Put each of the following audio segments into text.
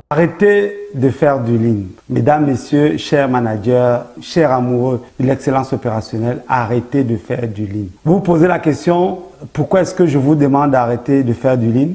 Arrêtez de faire du lean. Mesdames, messieurs, chers managers, chers amoureux de l'excellence opérationnelle, arrêtez de faire du lean. Vous vous posez la question, pourquoi est-ce que je vous demande d'arrêter de faire du lean?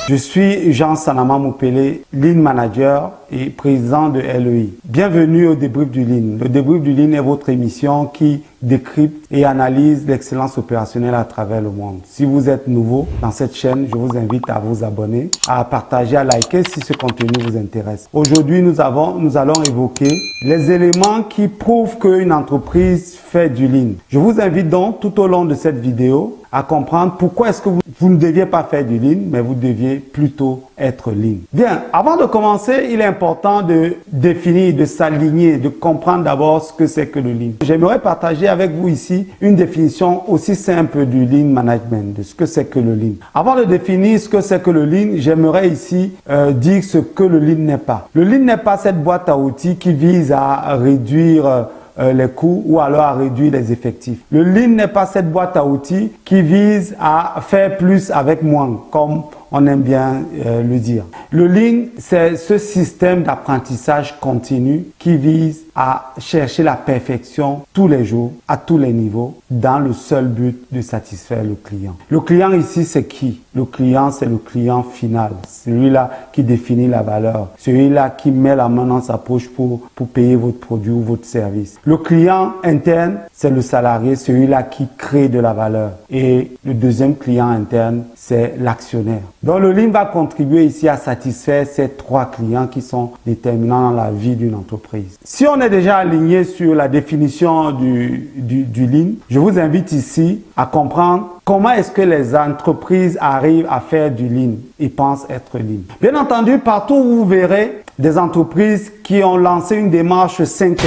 Je suis Jean Sanama Moupele, Lean Manager et président de LEI. Bienvenue au débrief du Lean. Le débrief du Lean est votre émission qui décrypte et analyse l'excellence opérationnelle à travers le monde. Si vous êtes nouveau dans cette chaîne, je vous invite à vous abonner, à partager, à liker si ce contenu vous intéresse. Aujourd'hui, nous allons évoquer les éléments qui prouvent qu'une entreprise fait du Lean. Je vous invite donc tout au long de cette vidéo à comprendre pourquoi est-ce que vous ne deviez pas faire du Lean, mais vous deviez plutôt être Lean. Bien, avant de commencer, il est important de définir, de s'aligner, de comprendre d'abord ce que c'est que le Lean. J'aimerais partager avec vous ici une définition aussi simple du Lean Management, de ce que c'est que le Lean. Avant de définir ce que c'est que le Lean, j'aimerais ici dire ce que le Lean n'est pas. Le Lean n'est pas cette boîte à outils qui vise à réduire les coûts ou alors à réduire les effectifs. Le Lean n'est pas cette boîte à outils qui vise à faire plus avec moins, comme on aime bien le dire. Le Lean, c'est ce système d'apprentissage continu qui vise à chercher la perfection tous les jours, à tous les niveaux, dans le seul but de satisfaire le client. Le client ici, c'est qui? Le client, c'est le client final, celui-là qui définit la valeur, celui-là qui met la main dans sa poche pour payer votre produit ou votre service. Le client interne, c'est le salarié, celui-là qui crée de la valeur. Et le deuxième client interne, c'est l'actionnaire. Donc le Lean va contribuer ici à satisfaire ces trois clients qui sont déterminants dans la vie d'une entreprise. Si on est déjà aligné sur la définition du Lean, je vous invite ici à comprendre comment est-ce que les entreprises arrivent à faire du Lean et pensent être Lean. Bien entendu, partout où vous verrez des entreprises qui ont lancé une démarche 5S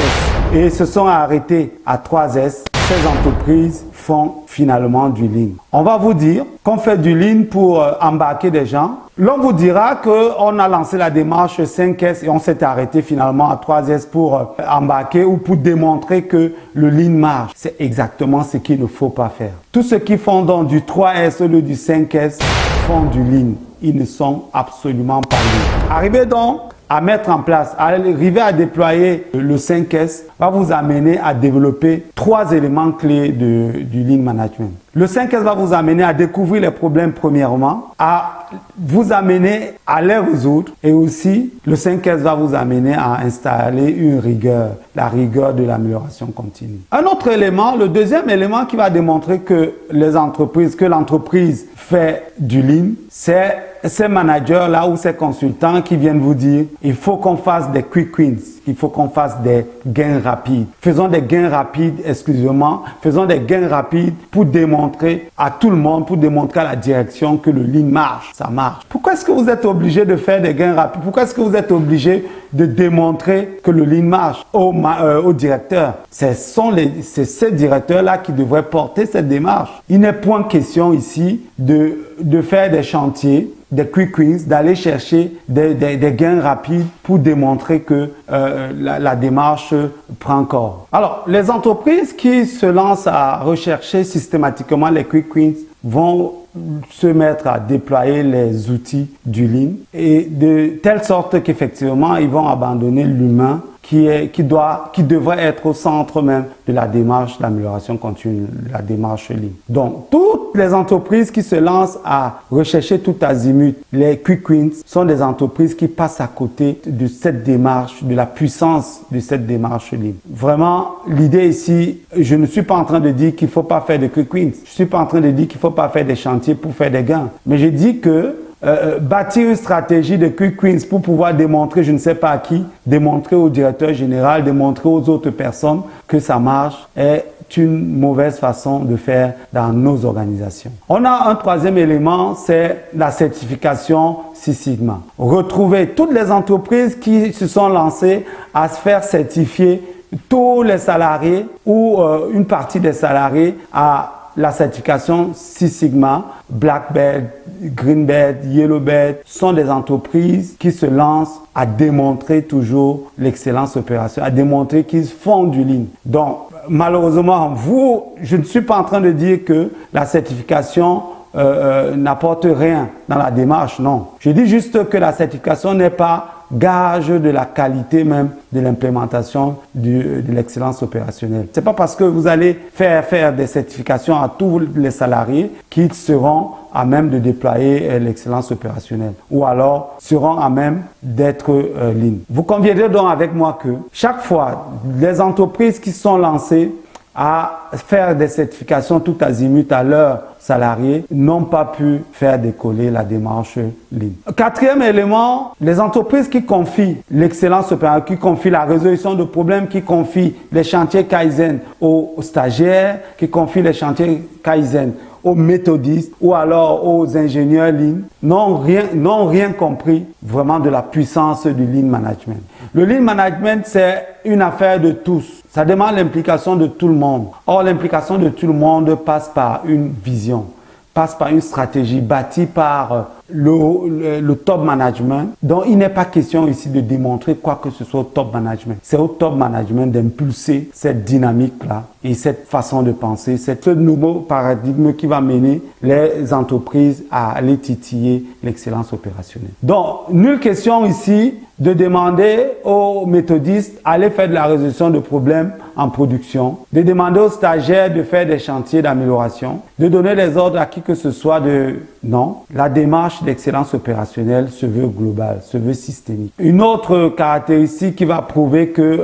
et se sont arrêtées à 3S, ces entreprises font finalement du Lean. On va vous dire qu'on fait du Lean pour embarquer des gens. L'on vous dira qu'on a lancé la démarche 5S et on s'est arrêté finalement à 3S pour embarquer ou pour démontrer que le Lean marche. C'est exactement ce qu'il ne faut pas faire. Tous ceux qui font donc du 3S au lieu du 5S font du Lean. Ils ne sont absolument pas Lean. Arrivez donc à mettre en place, à arriver à déployer le 5S va vous amener à développer trois éléments clés du Lean Management. Le 5S va vous amener à découvrir les problèmes premièrement, à vous amener à les résoudre et aussi le 5S va vous amener à installer une rigueur, la rigueur de l'amélioration continue. Un autre élément, le deuxième élément qui va démontrer que l'entreprise fait du Lean, c'est ces managers là ou ces consultants qui viennent vous dire il faut qu'on fasse des quick wins, il faut qu'on fasse des gains rapides. Faisons des gains rapides exclusivement, faisons des gains rapides pour démontrer à tout le monde, pour démontrer à la direction que le Lean marche, ça marche. Pourquoi est-ce que vous êtes obligé de faire des gains rapides? Pourquoi est-ce que vous êtes obligé de démontrer que le Lean marche au directeur? C'est ces directeurs-là qui devraient porter cette démarche. Il n'est point question ici de faire des chantiers, des quick wins, d'aller chercher des gains rapides pour démontrer que la démarche prend corps. Alors, les entreprises qui se lancent à rechercher systématiquement les quick wins vont se mettre à déployer les outils du Lean et de telle sorte qu'effectivement, ils vont abandonner l'humain qui devrait être au centre même de la démarche d'amélioration continue, la démarche Lean. Donc, toutes les entreprises qui se lancent à rechercher tout azimut les quick wins sont des entreprises qui passent à côté de cette démarche, de la puissance de cette démarche Lean. Vraiment, l'idée ici, je ne suis pas en train de dire qu'il ne faut pas faire de quick wins. Je ne suis pas en train de dire qu'il ne faut pas faire des chantiers pour faire des gains. Mais je dis que bâtir une stratégie de quick wins pour pouvoir démontrer, je ne sais pas à qui, démontrer au directeur général, démontrer aux autres personnes que ça marche est une mauvaise façon de faire dans nos organisations. On a un troisième élément, c'est la certification Six Sigma. Retrouver toutes les entreprises qui se sont lancées à se faire certifier tous les salariés ou une partie des salariés à la certification Six Sigma, Black Belt, Green Belt, Yellow Belt sont des entreprises qui se lancent à démontrer toujours l'excellence opérationnelle, à démontrer qu'ils font du Lean. Donc, malheureusement, je ne suis pas en train de dire que la certification n'apporte rien dans la démarche, non. Je dis juste que la certification n'est pas gage de la qualité même de l'implémentation de l'excellence opérationnelle. C'est pas parce que vous allez faire des certifications à tous les salariés qu'ils seront à même de déployer l'excellence opérationnelle ou alors seront à même d'être lean. Vous conviendrez donc avec moi que chaque fois, les entreprises qui sont lancées à faire des certifications tout azimut à leurs salariés n'ont pas pu faire décoller la démarche Lean. Quatrième élément, les entreprises qui confient l'excellence opérationnelle, qui confient la résolution de problèmes, qui confient les chantiers Kaizen aux stagiaires, qui confient les chantiers Kaizen aux méthodistes ou alors aux ingénieurs Lean, n'ont rien compris vraiment de la puissance du Lean Management. Le Lean Management, c'est une affaire de tous. Ça demande l'implication de tout le monde. Or, l'implication de tout le monde passe par une vision, passe par une stratégie bâtie par le top management. Donc, il n'est pas question ici de démontrer quoi que ce soit au top management. C'est au top management d'impulser cette dynamique-là et cette façon de penser, ce nouveau paradigme qui va mener les entreprises à aller titiller l'excellence opérationnelle. Donc, nulle question ici de demander aux méthodistes d'aller faire de la résolution de problèmes en production, de demander aux stagiaires de faire des chantiers d'amélioration, de donner les ordres à qui que ce soit de... Non, la démarche d'excellence opérationnelle se veut globale, se veut systémique. Une autre caractéristique qui va prouver que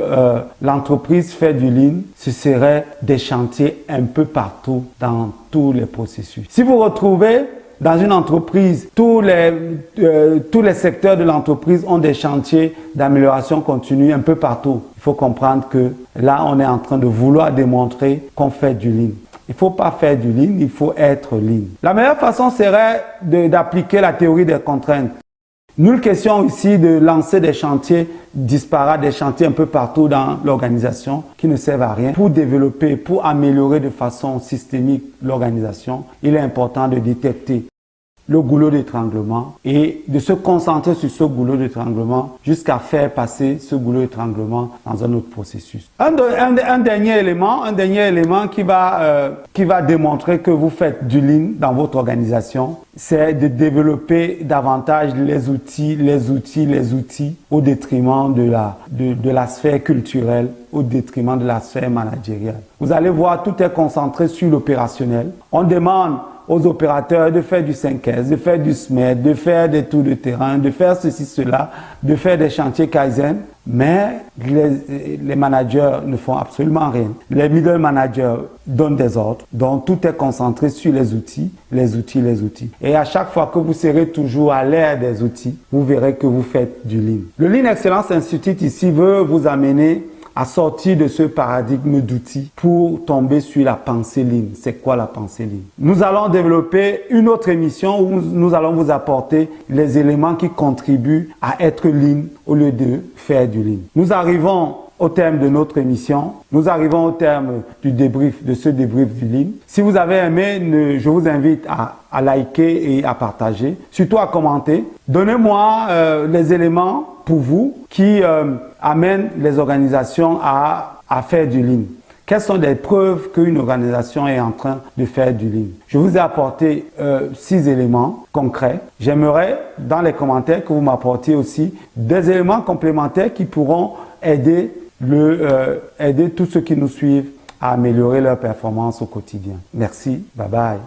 l'entreprise fait du Lean, ce serait des chantiers un peu partout dans tous les processus. Si vous retrouvez dans une entreprise, tous les secteurs de l'entreprise ont des chantiers d'amélioration continue un peu partout. Il faut comprendre que là, on est en train de vouloir démontrer qu'on fait du Lean. Il ne faut pas faire du Lean, il faut être Lean. La meilleure façon serait d'appliquer la théorie des contraintes. Nulle question ici de lancer des chantiers disparates, des chantiers un peu partout dans l'organisation qui ne servent à rien. Pour développer, pour améliorer de façon systémique l'organisation, il est important de détecter le goulot d'étranglement et de se concentrer sur ce goulot d'étranglement jusqu'à faire passer ce goulot d'étranglement dans un autre processus. Un dernier élément qui va démontrer que vous faites du Lean dans votre organisation, c'est de développer davantage les outils au détriment de la sphère culturelle, au détriment de la sphère managériale. Vous allez voir, tout est concentré sur l'opérationnel. On demande aux opérateurs de faire du 5S, de faire du SMED, de faire des tours de terrain, de faire ceci, cela, de faire des chantiers Kaizen, mais les managers ne font absolument rien. Les middle managers donnent des ordres, donc tout est concentré sur les outils. Et à chaque fois que vous serez toujours à l'ère des outils, vous verrez que vous faites du Lean. Le Lean Excellence Institute ici veut vous amener à sortir de ce paradigme d'outils pour tomber sur la pensée Lean. C'est quoi la pensée Lean? Nous allons développer une autre émission où nous allons vous apporter les éléments qui contribuent à être Lean au lieu de faire du Lean. Nous arrivons au terme de notre émission. Nous arrivons au terme de ce débrief du Lean. Si vous avez aimé, je vous invite à liker et à partager, surtout à commenter. Donnez-moi les éléments pour vous qui amènent les organisations à faire du Lean. Quelles sont les preuves qu'une organisation est en train de faire du Lean? Je vous ai apporté 6 éléments concrets. J'aimerais dans les commentaires que vous m'apportiez aussi des éléments complémentaires qui pourront aider tous ceux qui nous suivent à améliorer leur performance au quotidien. Merci, bye bye.